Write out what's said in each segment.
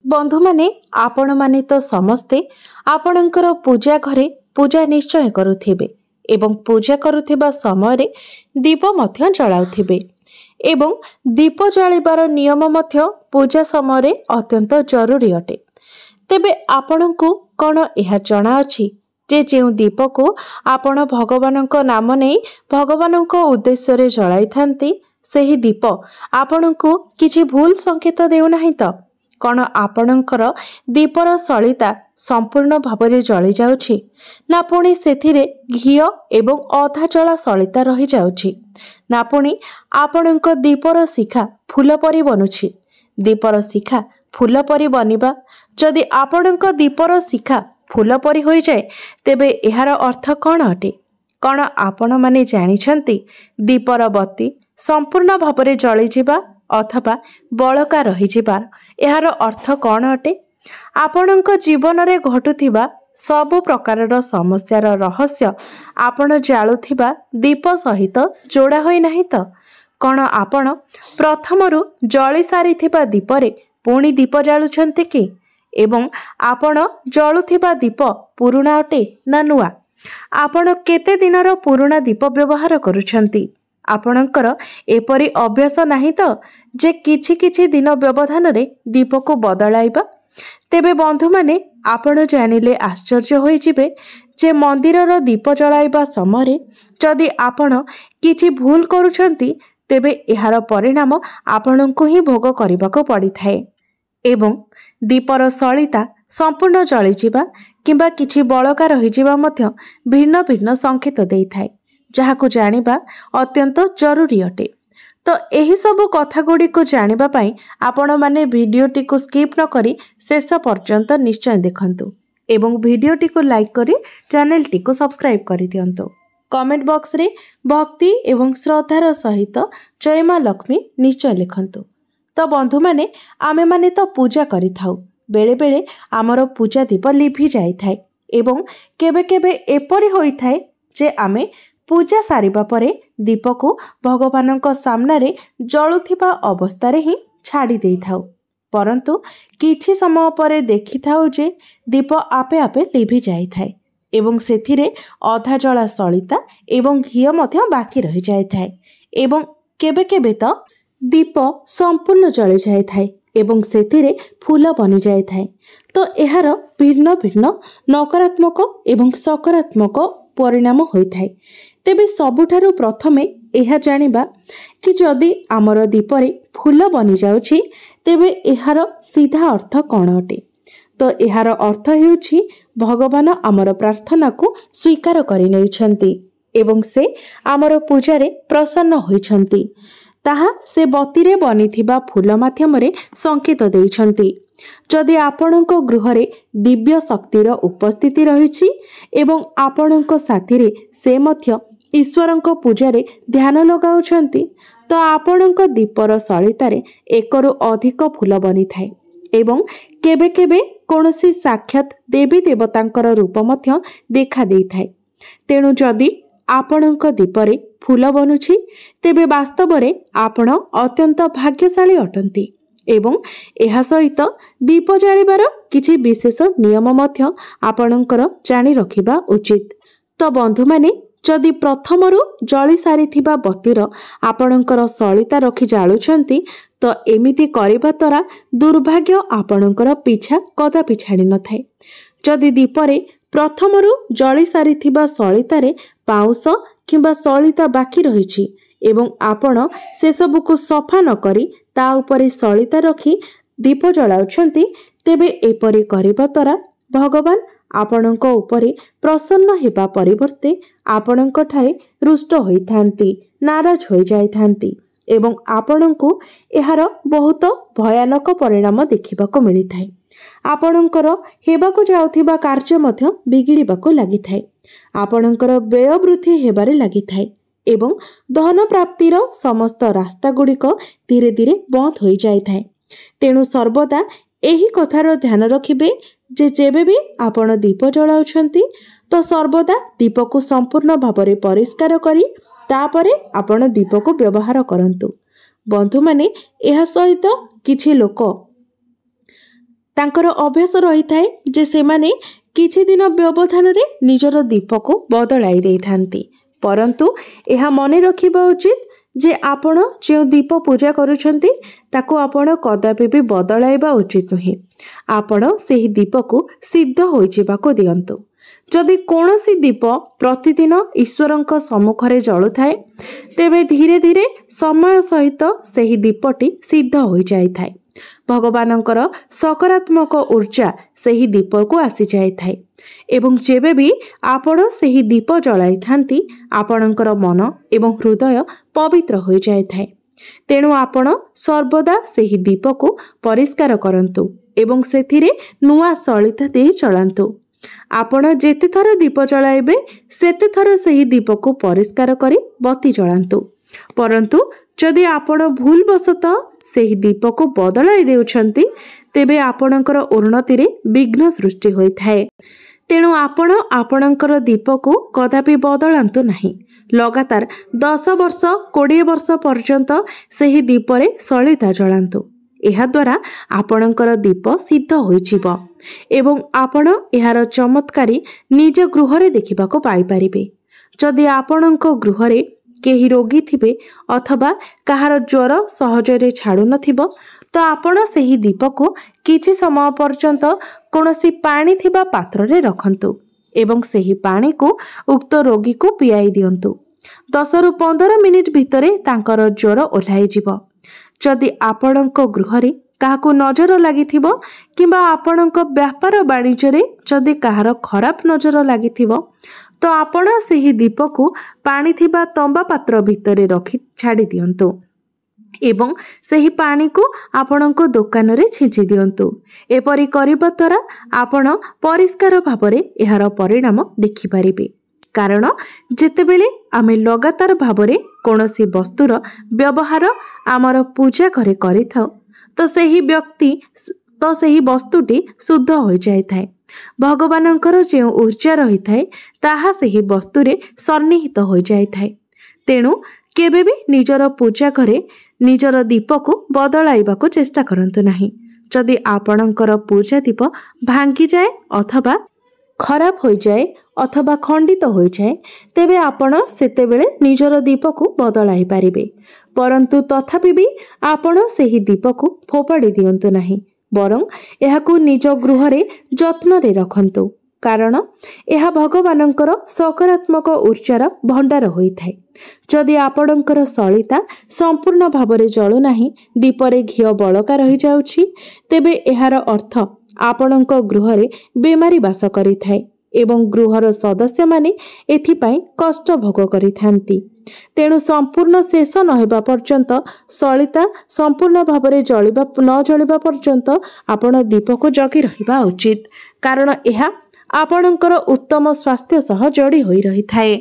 बंधु माने आपण माने तो समस्ते आपणकर पूजा घरे पूजा निश्चय करुथिबे एवं पूजा करुथिबा समय रे दीप मध्य जलाउथिबे एवं दीप जळिबार नियम मध्य पूजा समय रे अत्यंत जरूरी अटे। तेबे आपणଙ୍କୁ कौन यह जना अछि जे जेउ दीप को आपण भगवानक नाम नहीं भगवानक उद्देश्य रे जलाई थांती सेही दीप आपणଙ୍କୁ किछि भूल संकेत देउ नाही त कौन आपणकर दीपर सलिता संपूर्ण भावरे जली जाउछि ना पुणी सेथिरे घिओ एवं अधा जला सलिता रही जाउछि ना पुणी आपणक दीपर शिखा फूल परी बनुछि। दीपर शिखा फूल परी बनिबा जदि आपणक दीपर शिखा फूल परी होई जाए तेबे एहार अर्थ कौन अटे? कौन आपण माने जानिछंती दीपर बत्ती संपूर्ण भावरे जली जिबा अथवा बळका रही जिबार एहार अर्थ कौन अटे? आपणक जीवन रे घटुथिबा सबु प्रकारर समस्यार रहस्य आपण जाळुथिबा दीप सहित जोड़ा होई नाही त? कौन आपण प्रथमरु जली सारिथिबा दीपरे पुणी दीप जाळुछंती कि? एवं आपण जळुथिबा दीप पुरुणा अटे ना नुआ? आपण केते दिनर पुरुणा दीप व्यवहार करूछंती? आपणकर एपरी अभ्यास नाही त जे किछि किछि दिन व्यवधान रे दीप को बदलाइबा? तेबे बंधु माने आपण जानिले आश्चर्य होई जिबे जे मंदिरर दीप जलाइबा समय जदि आपण किछि भूल करूछंती तेबे एहार परिणाम आपणଙ୍କୁ ही भोग करिबाको पड़िथाए एवं दीपर सलिता संपूर्ण जली जिबा किंबा किछि बळका रही जिबा मध्य भिन्न भिन्न संकेत देइथाए जहाकु जानिबा अत्यंत जरूरी अटे। तो एही सब कथा गुडी को जानिबा पई आपण माने वीडियोटी को स्किप न करी शेष पर्यंत निश्चय देखंतु एवं वीडियोटी को लाइक करी चैनल टी को सब्सक्राइब करि दियंतु। कमेंट बॉक्स रे भक्ति एवं श्रद्धार सहित जय मां लक्ष्मी निश्चय लिखंतु। तो बंधु माने आमे माने तो पूजा करि थाउ बेले बेले आमर पूजा दीप लिभि जाई थाए एवं केबे केबे एपरि होई थाए जे आमे पूजा सारिबा परे दीप को भगवानक सामने रे जळुथिबा अवस्था रे ही छाड़ी देई थाउ परंतु किछि समय परे देखि थाउ जे दीप आपे आपे लिभि जाई थाए एवं सेथिरे अधा जला सलिता एवं घिओ मध्य बाकी रही जाई थाए एवं केबे केबे तो दीप संपूर्ण जली जाई थाए एवं सेथिरे फूल बनि जाई थाए। तो एहार भिन्न भिन्न नकारात्मक एवं सकारात्मक परिणाम होई थाए। तेबे सबुठारु प्रथमे एहा जानिबा कि जदि आमर दीपरे फूल बनि जाउछि तेबे एहार सीधा अर्थ कौन अटे? तो एहार अर्थ हेउछि भगवान आमर प्रार्थना को स्वीकार करि नैछंती एवं से आमर पूजारे प्रसन्न होइछंती ताहा से बतीरे बनिथिबा फूल माध्यमरे संकेत देइछंती। जदि आपणक गृहरे दिव्य शक्तिर उपस्थिति रहिछि एवं आपणक साथीरे से मध्य ईश्वरंक पूजारे ध्यान लगाउछंती तो आपणक दीपर सलितारे एकरु अधिक फूल बनि थाए एवं केबे केबे कोनोसी साक्षात देवी देवतांकर रूप मध्य देखा देई थाए। तेणु जदि आपणक दीपरे फूल बनुछि तेबे वास्तवरे आपण अत्यंत भाग्यशाली अटंती एवं एहा सहित दीप जालिबार किछि विशेष नियम मध्य आपणकर जानि रखिबा उचित। तो बंधु माने जदि प्रथमरु जली सारिथिबा बत्तीर आपणकर सलिता रखि जाळुछंती तो एमिति करिबा द्वारा दुर्भाग्य आपणकर पीछा कदापि छाड़ी न थाए। जदि दीपरे प्रथमरु जली सारिथिबा सलितारे पाउस किंबा सलिता बाकी रहिछि एवं आपण से सबु को सफा न करी ता उपरे सलिता रखी दीप जलाउछंती तेबे एपरि करिबा द्वारा भगवान आपणक उपरे प्रसन्न हेबा परिवर्ते आपणक ठारे रुष्ट होइथांती नाराज होई जाइथांती एवं आपणଙ୍କୁ एहार बहुत भयानक परिणाम देखिबाको मिलिथाए। आपणकर हेबाको जाउथिबा कार्य मध्य बिगिड़िबाको लागिथाए आपणकर व्यय वृद्धि हेबारे लागिथाए एवं धन प्राप्तिर समस्त रास्ता गुड़िक धीरे धीरे बंद हो जाए। तेणु सर्वदा एही कथार ध्यान रखिबे जे जेबे भी आपण दीप जलाउछंती तो सर्वदा दीप को संपूर्ण भावरे परिष्कार करी तापरे आपण दीप को व्यवहार करंतु। बंधु माने एहा सहित किछि लोक तांकर अभ्यास रही थाए जे सेमाने किछि दिन व्यवधान रे निजर दीप को बदलाई दे थांती। परंतु यह मन रखिबा उचित जे आपण जो दीप पूजा करूछंती ताको आपण कदापि भी बदलाइबा उचित नुहे। आपण सेही दीप को सिद्ध होई जिबाको दियंतु। जदि कौनसी दीप प्रतिदिन ईश्वरंक सम्मुखरे जळु थाए तेबे धीरे धीरे समय सहित सेही दीपटी सिद्ध होई जाय थाए। भगवानंकर सकारात्मक ऊर्जा सेही दीप को आसी जाय थाए एवं जेबे भी आपण सेही दीप जळाई थांती आपणकर मन एवं हृदय पवित्र होई जाय थाए। तेणु आपण सर्वदा सेही दीप को परिष्कार करंतु एवं सेथिरे नुआ सलिता दे चलांतु। आपण जेते थर दीप जळाइबे सेते थर सेही दीप को परिष्कार करी बत्ती जळांतु। परंतु जदि आपण भूल बसत सेही दीप को बदलाई देउछंती तेबे आपणकर उन्नति रे विघ्न सृष्टि होई थाए। तेणु आपण आपणकर दीप को कदापि बदलांतु नहीं। लगातार 10 वर्ष 20 वर्ष पर्यंत सेही दीप रे सलिता जळांतु। एहा द्वारा आपणकर दीप सिद्ध होई जिवो एवं आपण एहार चमत्कारी निज गृह रे देखिबाको पाई परिबे। जदि आपणक गृह रे केही रोगी थिबे अथवा कहार ज्वर सहजरे छाडु नथिबो तो आपण सेही दीप को किछि समय पर्यंत कोनोसी पानी थिबा पात्र रे रखंतु एवं सेही पानी को उक्त रोगी को पियाई दियंतु। 10 रु 15 मिनिट भितरे तांकर ज्वर ओल्हाई जिवो। जदि आपणक गृह रे काहाकू नजर लागिथिबो किंबा आपणक व्यापार वाणिज्य रे जदि कहार खराब नजर लागिथिबो तो आपण सेही दीप को पानी थिबा तंबा पात्र भितरे रखी छाड़ी दियंतु एवं सेही पानी को आपणक दुकान रे छिंची दियंतु। एपरि करिबा द्वारा आपण परिष्कार भाबरे एहार परिणाम देखि परिबे। कारण जेतेबेले आमे लगातार भाबरे कोनोसी वस्तुर व्यवहार आमर पूजा घरे करिथाउ तो सेही व्यक्ति तो सेही वस्तुटी शुद्ध हो जाय थाए। भगवानंकर जो ऊर्जा रही थाए ताहा सेही वस्तुरे सन्निहित हो जाय थाए। तेणु केबे भी निजर पूजा घरे निजर दीप को बदलाइबा को चेष्टा करंतु नहीं। जदि आपणकर पूजा दीप भांगी जाए अथवा खराब हो जाए अथवा खंडित हो जाए तेबे आपण सेतेबेले निजर दीप को बदलाई पारिबे। परंतु तथापि भी आपण सेही दीप को फोपाड़ी दियंतु नहीं बरं एहाकू निज गृह रे जत्न रे रखंतु। कारण यह भगवानंकर सकारात्मक ऊर्जार भंडार होई थाए। जदि आपणकर सलिता संपूर्ण भावरे जळु नाही दीपरे घिओ बळका रही जाउछि तेबे एहार अर्थ आपणक गृह रे बेमारी बास करि थाए एवं गृहर सदस्य माने एथिपाई कष्ट भोग करिथांती। तेणु संपूर्ण शेष नहेबा पर्यंत सलिता संपूर्ण भावरे जळिबा न जळिबा पर्यंत आपण दीप को जगी रहिबा उचित। कारण एहा आपणकर उत्तम स्वास्थ्य सह जोड़ी होई रही थाए।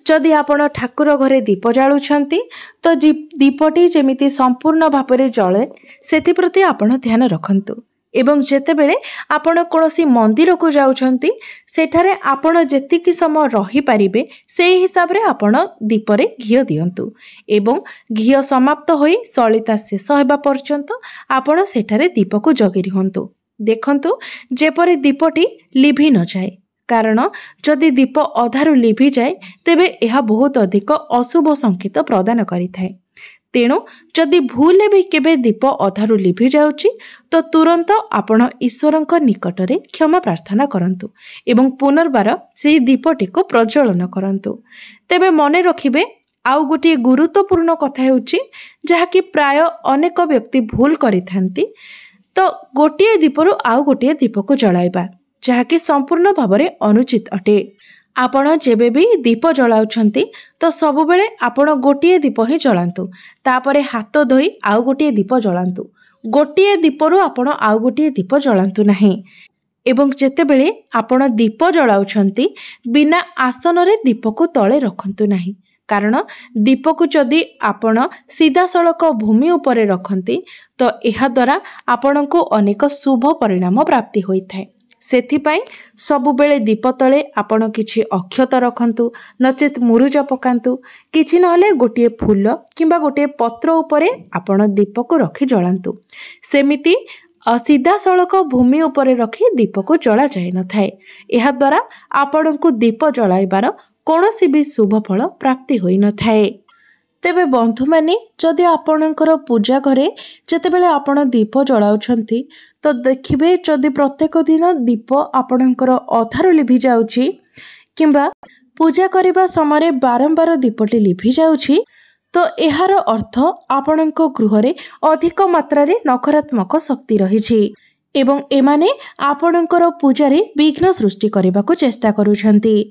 जदि आपण ठाकुर घरे दीप जाळुछंती तो दीपटी जेमिति संपूर्ण भावरे जळे सेति प्रति आपण ध्यान रखंतु एवं जेतेबेले आपण कोनोसी मंदिर को जाउछंती सेठारे आपण जेतिकी समय रही पारिबे सेही हिसाब रे आपण दीपरे घिओ दियंतु एवं घिओ समाप्त होई सलिता शेष हेबा पर्यंत आपण सेठारे दीप को जगी रहंतु। देखंतु जेपरि दीपटी लिभि न जाए। कारण जदि दीप अधारु लिभि जाए तेबे एहा बहुत अधिक अशुभ संकेत प्रदान करिथाए। तेणु जदि भूले भी केबे दीप अधारु लिभि जाउची तो तुरंत आपण ईश्वरंक निकटरे क्षमा प्रार्थना करंतु एवं पुनर्बार से दीपटी को प्रज्वलन करंतु। तेबे मने रखिबे आउ गोटे गुरुत्वपूर्ण कथा हेउची जहाँकि प्राय अनेक व्यक्ति भूल करिथांती तो गोटे दीपरु आउ गोटे दीप को जलाइबा जहाँकि संपूर्ण भावरे अनुचित अटे। आपण जेबे भी दीप जलाउछंती तो सबु बेले आपण गोटे दीप ही जलांतु तापरे हाथ धोई आउ गोटे दीप जलांतु। गोटे दीपरु आपण आउ गोटे दीप जलांतु नहीं एवं जेतेबेले आपण दीप जलाउछंती बिना आसन रे दीप को तळे रखंतु नहीं। कारण दीप को जदि आपण सीधा सड़क भूमि उपरे रखंती तो एहा द्वारा आपण को अनेक शुभ परिणाम प्राप्ति होई थाए। सेथिपाई सबु बेले दीप तले आपण किछि अक्षत रखंतु नचेत मुरुज पकांतु किछि नहले गोटे फूल किंबा गोटे पत्र उपरे आपण दीप को रखी जलांतु। सेमिति सीधासलख भूमि उपरे रखी दीप को जला जाए न थाए। यह द्वारा आपण को दीप जलाइबार कौनसी भी शुभ फल प्राप्ति होई न थाए। तेबे बंधु माने जदि आपणकर पूजा घरे जेतेबेले आपण दीप जलाउछंती तो देखिबे जदि प्रत्येक दिन दीप आपणकर अधारु लिभि जाउची किंबा पूजा करिबा समय बारंबार दीपटी लिभि जाउची तो एहार अर्थ आपणक गृहरे अधिक मात्रारे नकारात्मक शक्ति रहिछि एवं एमाने आपणकर पूजारे विघ्न सृष्टि करबाकू चेष्टा करूछंती।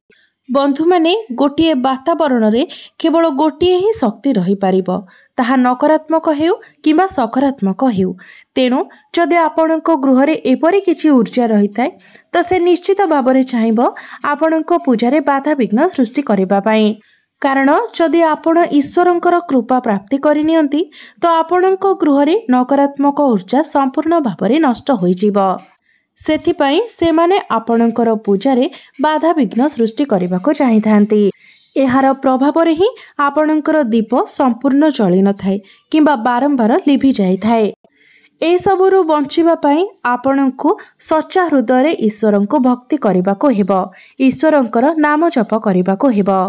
बंधु माने गोटिए वातावरण रे केवल गोटिए ही शक्ति रही पारिबो, ताहा नकारात्मक हेउ किंबा सकारात्मक हेउ। तेणु जदि आपणक गृहरे एपरि किछि ऊर्जा रही थाए तो से निश्चित भाबरे चाहिबो आपणक पूजारे बाधा विघ्न सृष्टि करिबा पई। कारण जदि आपण ईश्वरंकर कृपा प्राप्ति करनियंती तो आपणक गृहरे नकारात्मक ऊर्जा संपूर्ण भाबरे नष्ट होई जिवो। सेथिपाई सेमाने आपणकर पूजारे बाधा विघ्न सृष्टि करबाको चाहिथांती। एहार प्रभाव रे ही आपणकर दीप संपूर्ण जଳି न थाए किंबा बारंबार लिभि जाई थाए। ए सबुरु बंचिबा पई आपणको सच्चा हृदय ईश्वरंको भक्ति करबाको हेबो, ईश्वरंकर नाम जप करबाको हेबो।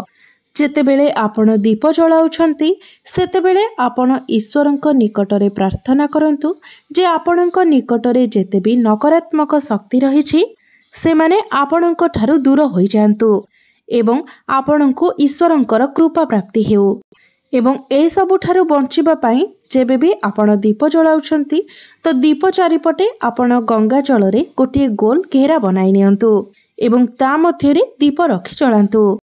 जेतेबेले आपण दीप जलाउछंती सेतेबेले आपण ईश्वरंक निकटरे प्रार्थना करंतु जे आपणंक निकटरे जेते भी नकारात्मक शक्ति रहिछि सेमाने आपणंक ठारू दूर होई जांतु एवं आपणंको ईश्वरंकर कृपा प्राप्ति हेउ। एवं ए सबु ठारू बंचिबा पई जेबे भी आपण दीप जलाउछंती तो दीप चारिपटे आपण गंगा जल रे गोटे गोल घेरा बनाई नियंतु एवं ता मध्यरे दीप रखि चलांतु।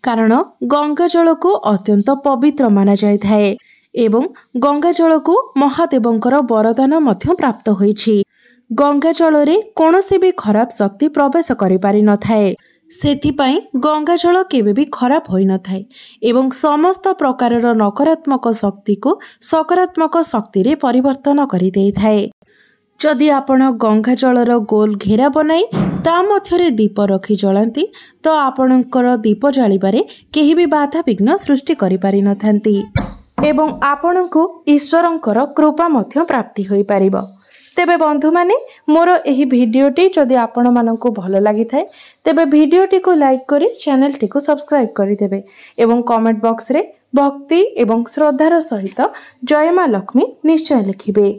कारण गंगा जल को अत्यंत पवित्र माना जाय थाए एवं गंगा जल को महादेवंकर वरदान मध्य प्राप्त होईछि। गंगा जल रे कोनोसी भी खराब शक्ति प्रवेश करि पारि न थाए, सेथिपाई गंगा जल केबे भी खराब होई न थाए एवं समस्त प्रकारर नकारात्मक शक्ति को सकारात्मक शक्ति रे परिवर्तन करि देई थाए। जदि आपण गंगा जलर गोल घेरा बनाई ता मध्यरे दीप रखी जलांती तो आपणकर दीप जालिबारे केही भी बाधा विघ्न सृष्टि करि पारि न थांती एवं आपणको ईश्वरंकर कृपा मध्य प्राप्ति होई पारिबो। तेबे बंधु माने मोर एही भिडियोटी जदि आपण माननकु भलो लागि थाए तेबे भिडियोटी को लाइक करी चैनल टी को सब्सक्राइब करि देबे एवं कमेंट बॉक्स रे भक्ति एवं श्रद्धार सहित जय मां लक्ष्मी निश्चय लिखिबे।